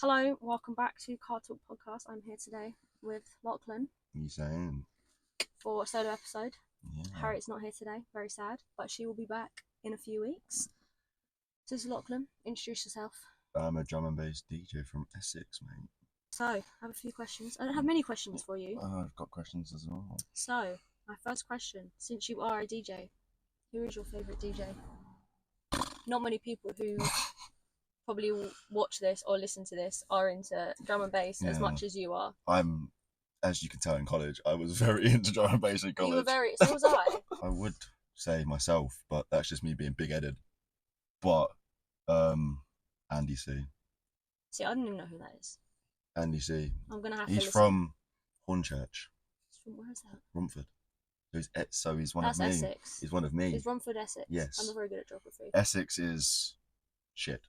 Hello, welcome back to Car Talk Podcast. I'm here today with Lachlan You saying? for a solo episode. Yeah. Harriet's not here today, very sad, but she will be back in a few weeks. So this is Lachlan, introduce yourself. I'm a drum and bass DJ from Essex, mate. So, I have a few questions. I don't have many questions for you. I've got questions as well. So, my first question, since you are a DJ, who is your favourite DJ? Not many people who probably watch this or listen to this are into drum and bass as much as you are. As you can tell in college, I was very into drum and bass in college. You were very, so was I. I would say myself, but that's just me being big-headed. But, Andy C. See, I don't even know who that is. Andy C. I'm going to have to He's listen. from Hornchurch. Where is that? Romford. So he's one That's of me. Essex. He's one of me. Is Romford Essex? Yes. I'm not very good at geography. Essex is shit.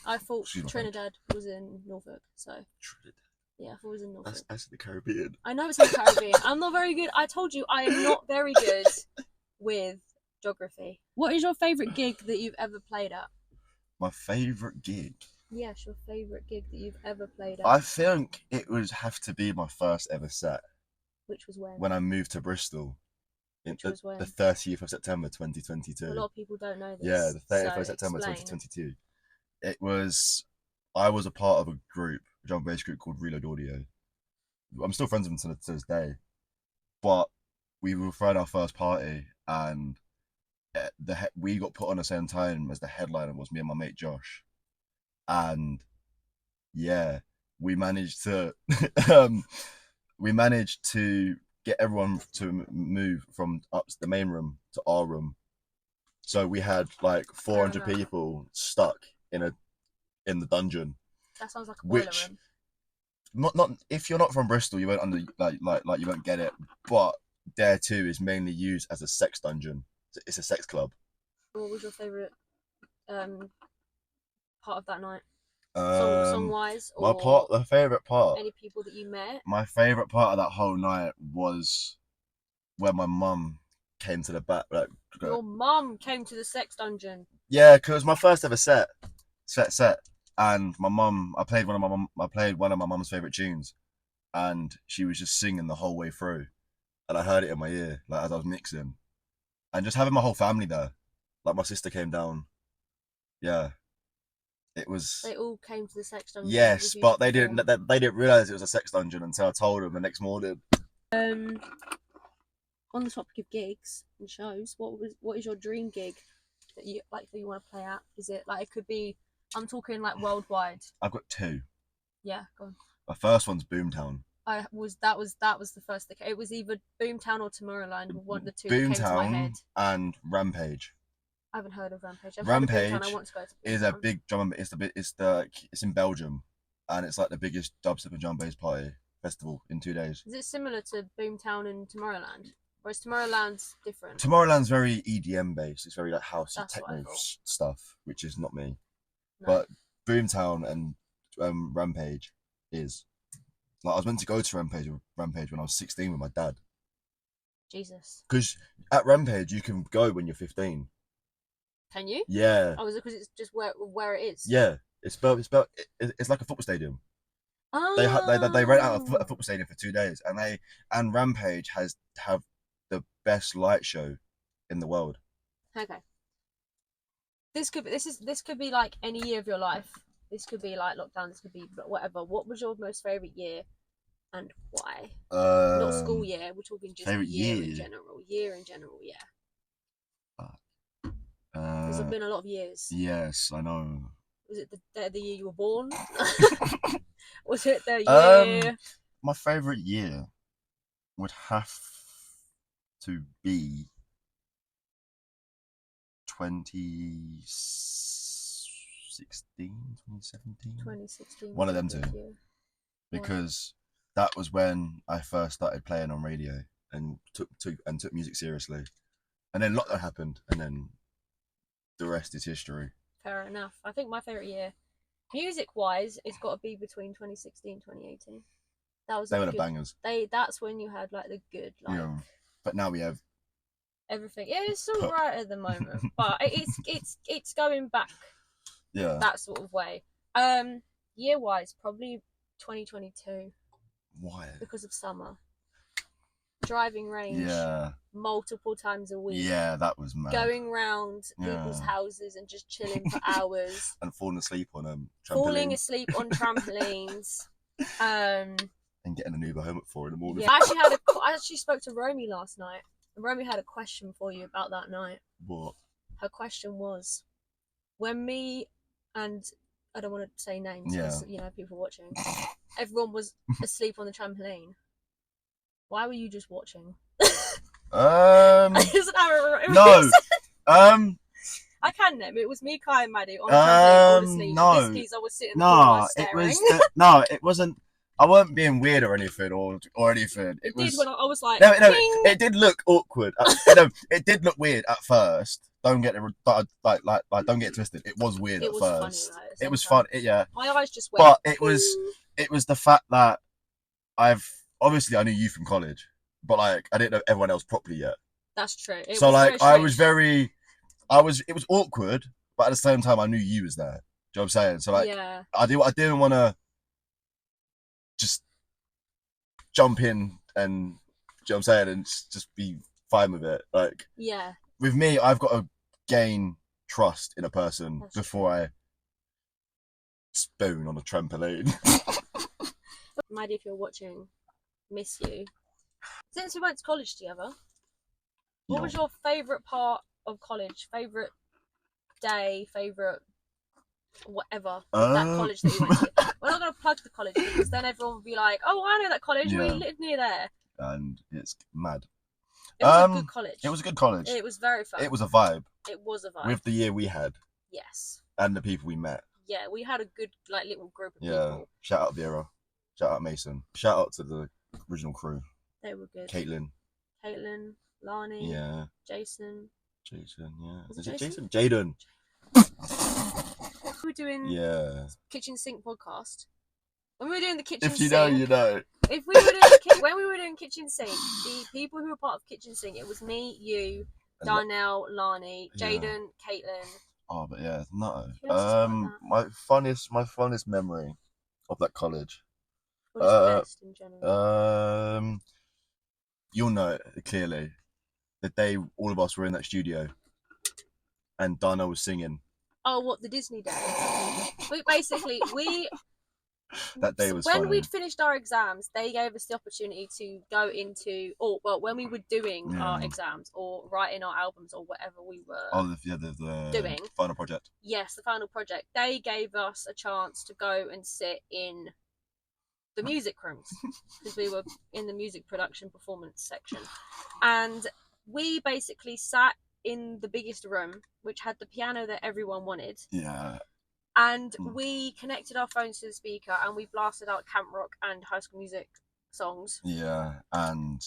I thought Excuse my Trinidad was in Norfolk, so Trinidad. yeah, I thought it was in Norfolk. That's the Caribbean. I know it's in the Caribbean. I'm not very good. I told you I am not very good with geography. What is your favourite gig that you've ever played at? My favourite gig? Yes, your favourite gig that you've ever played at. I think it would have to be my first ever set. Which was when? When I moved to Bristol. Which was when? The 30th of September 2022. A lot of people don't know this. Yeah, the 30th of so September explain. 2022. I was a part of a drum and bass group called Reload Audio. I'm still friends with them to this day. But we were throwing our first party and we got put on the same time as the headliner was me and my mate Josh. And yeah, we managed to get everyone to move from up the main room to our room. So we had like 400 people stuck in the dungeon. That sounds like a boiler room. Not if you're not from Bristol, you won't like you won't get it. But there too is mainly used as a sex dungeon. It's a sex club. What was your favourite part of that night? Song wise, or the favourite part. Any people that you met? My favourite part of that whole night was when my mum came to the back. Your mum came to the sex dungeon. Yeah, because my first ever set, and my mum, I played one of my mum's favourite tunes, and she was just singing the whole way through, and I heard it in my ear like as I was mixing, and just having my whole family there, like my sister came down, yeah. It was. They all came to the sex dungeon. Yes, but they didn't realise it was a sex dungeon until I told them the next morning. On the topic of gigs and shows, what is your dream gig that you want to play at? Is it like, it could be, I'm talking like worldwide. I've got two. Yeah, go on. My first one's Boomtown. That was the first thing. It was either Boomtown or Tomorrowland. One of the two that came to my head. Boomtown and Rampage. I haven't heard of Rampage. Rampage I want to go to is a big drum. It's in Belgium, and it's like the biggest dubstep and drum bass party festival in 2 days. Is it similar to Boomtown and Tomorrowland, or is Tomorrowland's different? Tomorrowland's very EDM based. It's very like housey techno stuff, which is not me. No. But Boomtown and Rampage is like, I was meant to go to Rampage when I was 16 with my dad. Jesus. Because at Rampage you can go when you're 15. Can you? Yeah. Oh, is it because it's just where it is? Yeah, it's like a football stadium. Oh. They rent out a football stadium for 2 days, and Rampage have the best light show in the world. Okay. This could be like any year of your life. This could be like lockdown. This could be whatever. What was your most favorite year, and why? Not school year. We're talking just favorite year in general. Year in general, yeah. There's been a lot of years. Yes, I know. Was it the year you were born? Was it the year? My favourite year would have to be 2016. One of them two. Because that was when I first started playing on radio and took music seriously. And then lockdown happened, and then the rest is history. Fair enough. I think my favourite year, music-wise, it's got to be between 2016 and 2018. They were the bangers. That's when you had like the good, like. Yeah. But now we have everything. Yeah, it's all right at the moment, but it's going back. Yeah. That sort of way. Year-wise, probably 2022 Why? because of summer. Driving range Yeah. multiple times a week. Yeah, that was mad. Going round Yeah. people's houses and just chilling for hours. And falling asleep on trampoline. Falling asleep on trampolines. And getting an Uber home at 4 a.m. Yeah, I actually spoke to Romy last night, and Romy had a question for you about that night. What? Her question was, when me and I don't want to say names because people watching, everyone was asleep on the trampoline. Why were you just watching? No. I can name it. It was me, Kai, and Maddie on the trampoline, all asleep. No. The Biskies, I was sitting in the corner staring. It wasn't. I weren't being weird or anything, or anything. It did when I was like, no, it did look awkward. It did look weird at first. Don't get it don't get it twisted. It was weird at first. Funny, though, it was fun. Yeah. My eyes just went. But it was the fact that I knew you from college, but like I didn't know everyone else properly yet. That's true. It was awkward, but at the same time I knew you was there. Do you know what I'm saying? So like I didn't want to just jump in and, you know what I'm saying, and just be fine with it. Like, with me, I've got to gain trust in a person before I spoon on a trampoline. Maddie, if you're watching, miss you. Since we went to college together, what was your favourite part of college? Favourite day? Favourite whatever? That college that you went to? We're not going to plug the college because then everyone will be like, oh, I know that college. We live near there. And it's mad. It was a good college. It was a good college. It was very fun. It was a vibe. It was a vibe. With the year we had. Yes. And the people we met. Yeah, we had a good little group of people. Shout out Vera. Shout out Mason. Shout out to the original crew. They were good. Caitlin, Lani. Yeah. Jason, yeah. Was it Jason? Jaden. We were doing Kitchen Sink podcast. When we were doing the Kitchen Sink. If you know, you know. If we were doing when we were doing Kitchen Sink, the people who were part of Kitchen Sink, it was me, you, Darnell, Lani, Jaden, Caitlin. Oh, but yeah, no. My funniest memory of that college. What is the best in general? You'll know it clearly. The day all of us were in that studio, and Darnell was singing. Oh, what, the Disney day? That day was when we'd finished our exams, they gave us the opportunity to go into, when we were doing our exams or writing our albums or whatever we were doing. Final project. Yes, the final project. They gave us a chance to go and sit in the music rooms because we were in the music production performance section. And we basically sat in the biggest room, which had the piano that everyone wanted. Yeah. And we connected our phones to the speaker and we blasted out Camp Rock and High School Music songs. Yeah, and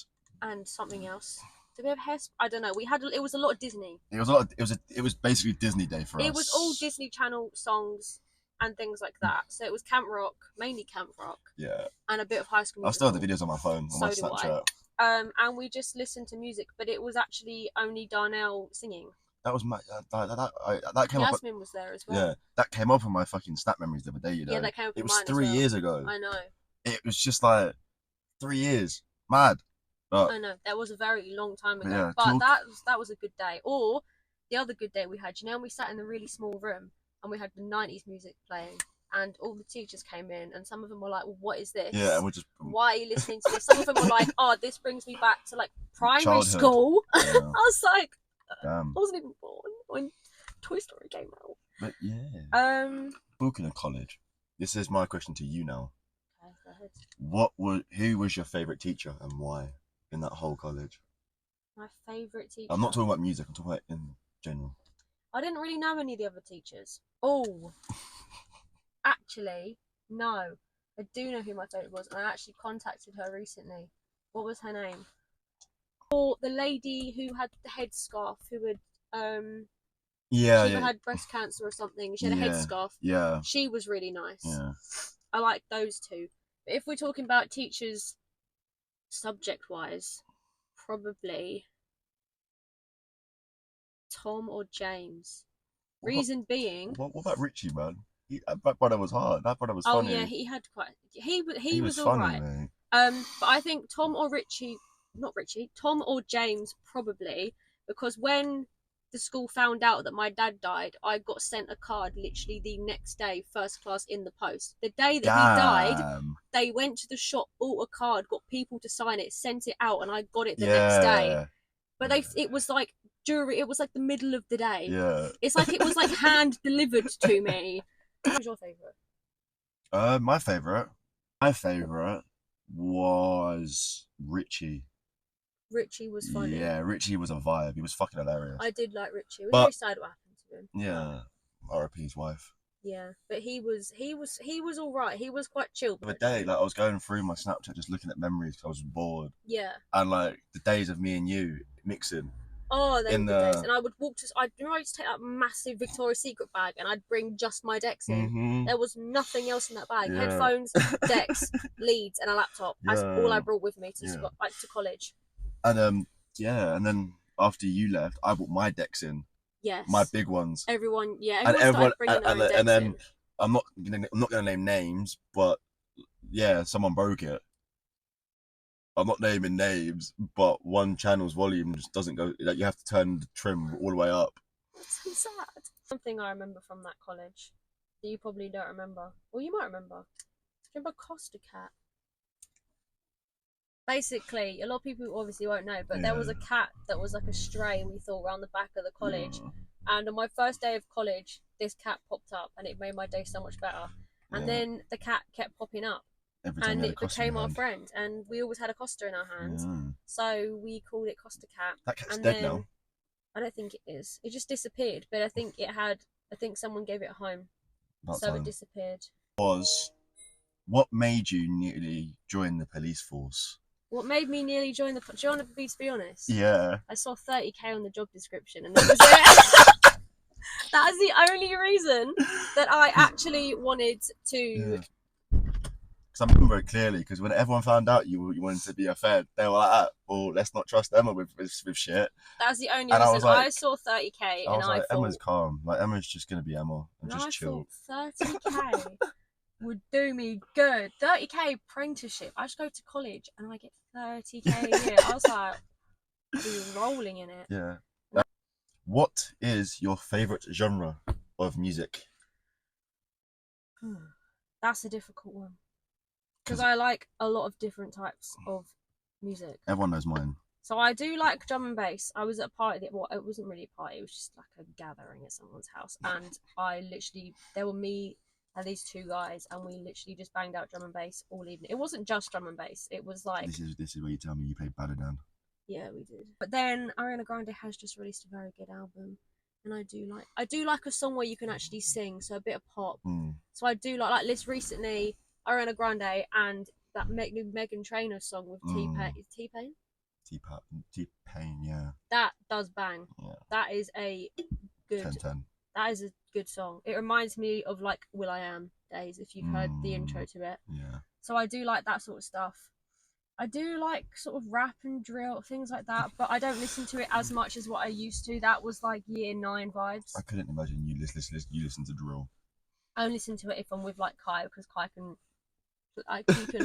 something else. Did we have Hairspray? I don't know. It was a lot of Disney. It was basically Disney Day for us. It was all Disney Channel songs and things like that. So it was Camp Rock, mainly Camp Rock. Yeah. And a bit of High School Music. I still have the videos on my phone, on my Snapchat. And we just listened to music, but it was actually only Darnell singing. That was that came up. Yasmin was there as well. Yeah, that came up in my fucking Snap memories the other day. You know, yeah, that came up. It was 3 years ago. I know. It was just like 3 years, mad. But, I know that was a very long time ago, yeah, but that was a good day. Or the other good day we had, we sat in the really small room and we had the 90s music playing. And all the teachers came in, and some of them were like, well, "What is this? Yeah, and why are you listening to this?" Some of them were like, "Oh, this brings me back to like primary Childhood. school." Yeah. I was like, damn. I wasn't even born when Toy Story came out. But yeah. Talking of college, this is my question to you now. Okay, go ahead. Who was your favourite teacher and why in that whole college? My favourite teacher. I'm not talking about music. I'm talking about in general. I didn't really know any of the other teachers. Oh. Actually, no. I do know who my favourite was, and I actually contacted her recently. What was her name? Or the lady who had the headscarf, who had she had breast cancer or something. She had a headscarf. Yeah. She was really nice. Yeah. I like those two. But if we're talking about teachers subject wise, probably Tom or James. Reason being, what about Richie, man? That brother was hard. That brother was Oh funny. yeah, he had quite. He He was was all funny, right. mate. But I think Tom or Richie, not Richie, Tom or James probably, because when the school found out that my dad died, I got sent a card literally the next day, first class in the post. The day that he died, Damn. they went to the shop, bought a card, got people to sign it, sent it out, and I got it the next day. Yeah. But it was like it was like the middle of the day. Yeah. It's like it was like hand delivered to me. Who's your favourite? My favourite was Richie. Richie was funny. Yeah, Richie was a vibe. He was fucking hilarious. I did like Richie. It was But- very sad what happened to him. Yeah. R.I.P.'s wife. Yeah, but he was all right. He was quite chill. The other day, like I was going through my Snapchat just looking at memories because I was bored. Yeah. And like the days of me and you mixing. Oh, they In were good days. the- And I would walk to. I used to take that massive Victoria's Secret bag, and I'd bring just my decks in. Mm-hmm. There was nothing else in that bag. Yeah. Headphones, decks, leads, and a laptop. That's Yeah. all I brought with me to Yeah. to college. And yeah, and then after you left, I brought my decks in, Yes. my big ones. Everyone And started bringing their own decks then in. I'm not gonna name names, but yeah, someone broke it. I'm not naming names, but one channel's volume just doesn't go. Like you have to turn the trim all the way up. It's so sad. Something I remember from that college that you probably don't remember. Well, you might remember. Do you remember Costa Cat? Basically, a lot of people obviously won't know, but there was a cat that was like a stray we thought around the back of the college. Yeah. And on my first day of college, this cat popped up and it made my day so much better. And then the cat kept popping up Every time and you had a it Costa became in our hand. friend. And we always had a Costa in our hands. Yeah. So we called it Costa Cat. That cat's And dead then- now. I don't think it is. It just disappeared. But I think someone gave it a home. About So time. it disappeared. What made you nearly join the police force? What made me nearly join the... Do you want to be honest? Yeah. I saw 30k on the job description and that was it. That's the only reason that I actually wanted to... Yeah. Because I remember it clearly, because when everyone found out you wanted to be a Fed, they were like, oh, let's not trust Emma with shit. That's the only And I reason. was like- I saw 30k I and was I like, thought... Emma's calm. Like, Emma's just going to be Emma and And just I chill. thought 30k would do me good. 30k apprenticeship. I just go to college and I get 30k a year. I was like, we're rolling in it. Yeah. What is your favourite genre of music? That's a difficult one. Because I like a lot of different types of music. Everyone knows mine. So I do like drum and bass. I was at a party well, it wasn't really a party, it was just like a gathering at someone's house. And there were me and these two guys, and we literally just banged out drum and bass all evening. It wasn't just drum and bass, it was like... This is where you tell me you played Baladan. Yeah, we did. But then Ariana Grande has just released a very good album. And I do like a song where you can actually sing, so a bit of pop. So I do like this recently, Ariana Grande and that Megan Trainor song with T-Pain. T-Pain? T-Pain, yeah. That does bang. Yeah. That is a good 10-10. That is a good song. It reminds me of like Will I Am days, if you've heard the intro to it. Yeah. So I do like that sort of stuff. I do like sort of rap and drill, things like that, but I don't listen to it as much as what I used to. That was like year 9 vibes. I couldn't imagine you listen to drill. I only listen to it if I'm with like Kai, because Kai can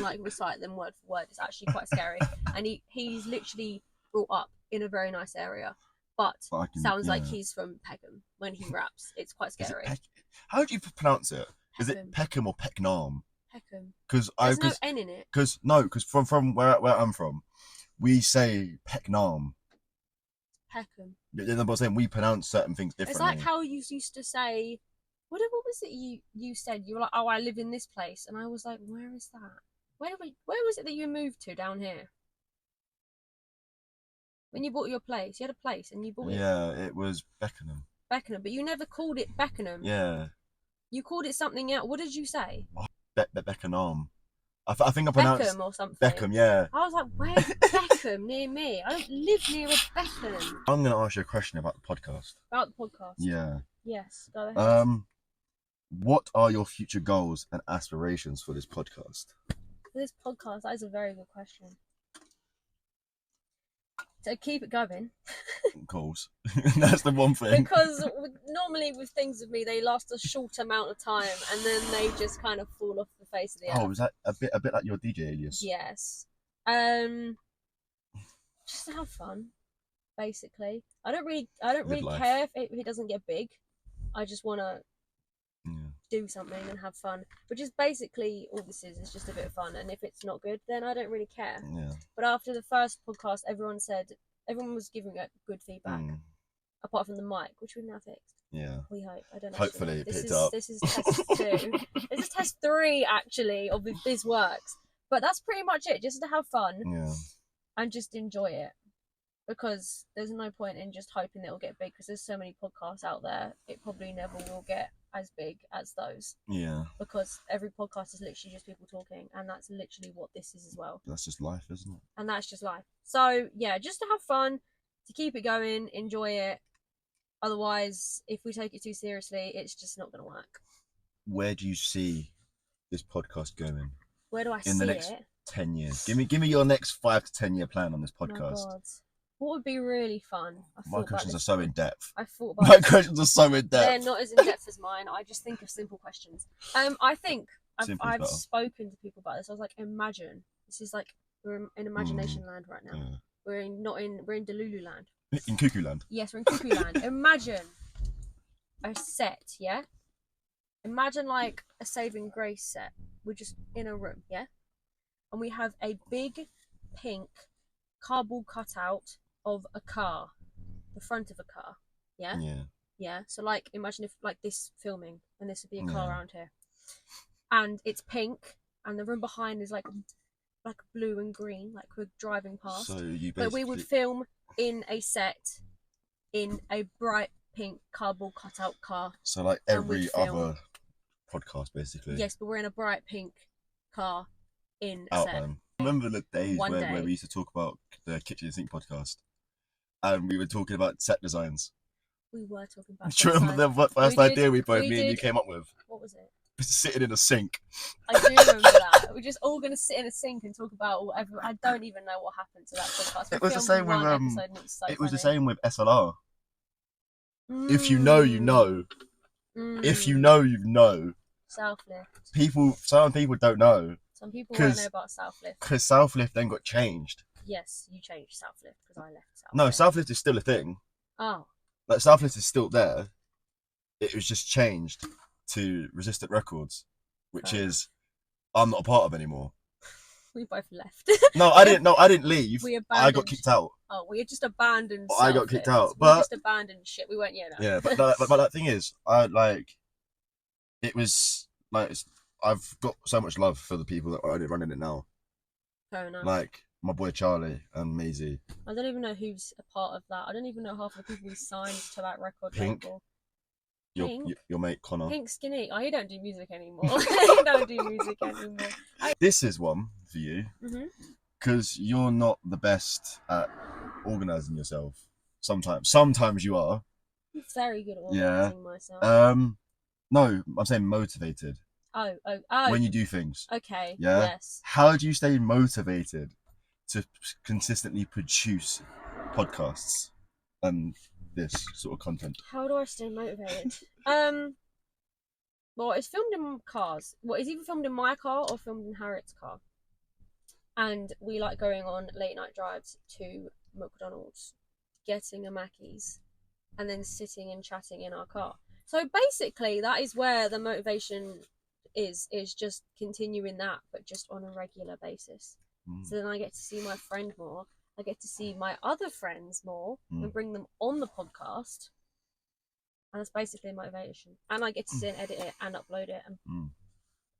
like recite them word for word. It's actually quite scary. And he's literally brought up in a very nice area, but sounds like he's from Peckham when he raps. It's quite scary. How do you pronounce it? Is Peckham. it Peckham or Pecknam? Peckham. Because There's no N in it. Because from where I'm from, we say Pecknam. Peckham. Then I'm saying we pronounce certain things differently. It's like how you used to say, what was it you said? You were like, oh, I live in this place, and I was like, where is that? Where was it that you moved to down here? When you bought your place, you had a place, and you bought it. Yeah, it was Beckenham. Beckenham, but you never called it Beckenham. Yeah. You called it something else. What did you say? Beckenham. I think I pronounced Beckham or something. Beckham, yeah. I was like, where's Beckham near me? I don't live near a Beckham. I'm going to ask you a question about the podcast. About the podcast? Yeah. Yes, go ahead. What are your future goals and aspirations for this podcast? This podcast, that is a very good question. to keep it going. Of course. That's the one thing. Because normally with things with me, they last a short amount of time and then they just kind of fall off the face of the earth. Oh, was that a bit like your DJ alias? Yes. Just to have fun, basically. I don't really care if it doesn't get big. I just want to do something and have fun, which is basically all this is. It's just a bit of fun, and if it's not good, then I don't really care. Yeah. But after the first podcast, everyone was giving it good feedback, apart from the mic, which we now fixed. Yeah. We hope. I don't know. Hopefully it picked up. This is test 2. This is test 3 actually of if this works. But that's pretty much it. Just to have fun. Yeah. And just enjoy it. Because there's no point in just hoping it'll get big, because there's so many podcasts out there. It probably never will get as big as those. Yeah. Because every podcast is literally just people talking, and that's literally what this is as well. That's just life, isn't it? And that's just life. So yeah, just to have fun, to keep it going, enjoy it. Otherwise, if we take it too seriously, it's just not going to work. Where do you see this podcast going? Where do I see in the next it? 10 years? Give me your next 5 to 10 year plan on this podcast. Oh God. What would be really fun? My questions are so in depth. I thought about My questions are so in depth. They're not as in depth as mine. I just think of simple questions. I think I've spoken to people about this. I was like, imagine this is like we're in imagination land right now. Yeah. We're in Delulu land. In Cuckoo land. Yes, we're in Cuckoo land. Imagine a set, yeah. Imagine like a Saving Grace set. We're just in a room, yeah, and we have a big pink cardboard cutout of a car, the front of a car, yeah? Yeah, so like imagine if like this filming, and this would be a car around here, and it's pink, and the room behind is like blue and green, like we're driving past. So you basically... But we would film in a set in a bright pink cardboard cutout car. So like every other podcast basically. Yes, but we're in a bright pink car in a set. Remember the days where we used to talk about the Kitchen Sink podcast, and we were talking about set designs. We were talking about. Do you remember the first idea me and you came up with? What was it? Sitting in a sink. I do remember that. We're just all going to sit in a sink and talk about whatever. I don't even know what happened to that podcast. It was the same with it was the same with SLR. If you know, you know. If you know, you know. Southlift. Some people don't know. Some people won't know about Southlift. Because Southlift then got changed. Yes, you changed Southlift because I left Southlift. No, Southlift is still a thing. Oh. Like Southlift is still there. It was just changed to Resistant Records, which is I'm not a part of anymore. We both left. No, I didn't. No, I didn't leave. I got kicked out. Oh, we had just abandoned. I got kicked out, but we just abandoned shit. We weren't. Yeah, but that thing is, it was like I've got so much love for the people that are running it now. Fair enough. Like my boy Charlie and Maisie. I don't even know who's a part of that. I don't even know half the people who signed to that record label. Your mate Connor. Pink Skinny. Oh, he don't do music anymore. He don't do music anymore. This is one for you. Because you're not the best at organising yourself. Sometimes you are. I'm very good at organising myself. No, I'm saying motivated. Oh. When you do things. Okay. Yeah. Yes. How do you stay motivated to consistently produce podcasts and this sort of content? How do I stay motivated? Well, it's filmed in cars. Well, it's either filmed in my car or filmed in Harriet's car. And we like going on late night drives to McDonald's, getting a Mackey's, and then sitting and chatting in our car. So basically, that is where the motivation is just continuing that, but just on a regular basis. So then I get to see my friend more. I get to see my other friends more and bring them on the podcast. And that's basically motivation. And I get to sit and edit it and upload it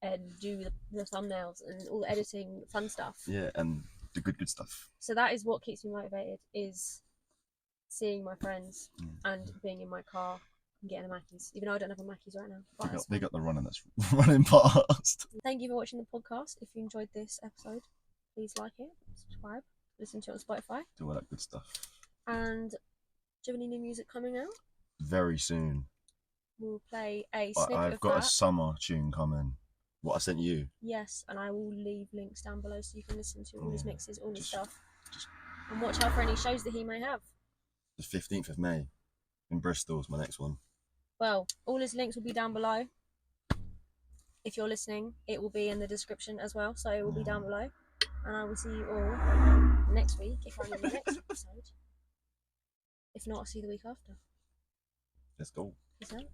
and do the thumbnails and all the editing fun stuff. Yeah, and the good stuff. So that is what keeps me motivated, is seeing my friends and being in my car and getting a Mackey's. Even though I don't have a Mackey's right now. They got the running that's running past. Thank you for watching the podcast. If you enjoyed this episode, please like it, subscribe, listen to it on Spotify. Do all that good stuff. And do you have any new music coming out? Very soon. We'll play a snippet of that. I've got a summer tune coming. What I sent you. Yes, and I will leave links down below so you can listen to all his mixes, all his stuff. Just And watch out for any shows that he may have. The 15th of May in Bristol is my next one. Well, all his links will be down below. If you're listening, it will be in the description as well, so it will be down below. And I will see you all next week if I'm in the next episode. If not, I'll see you the week after. Let's go. Peace out.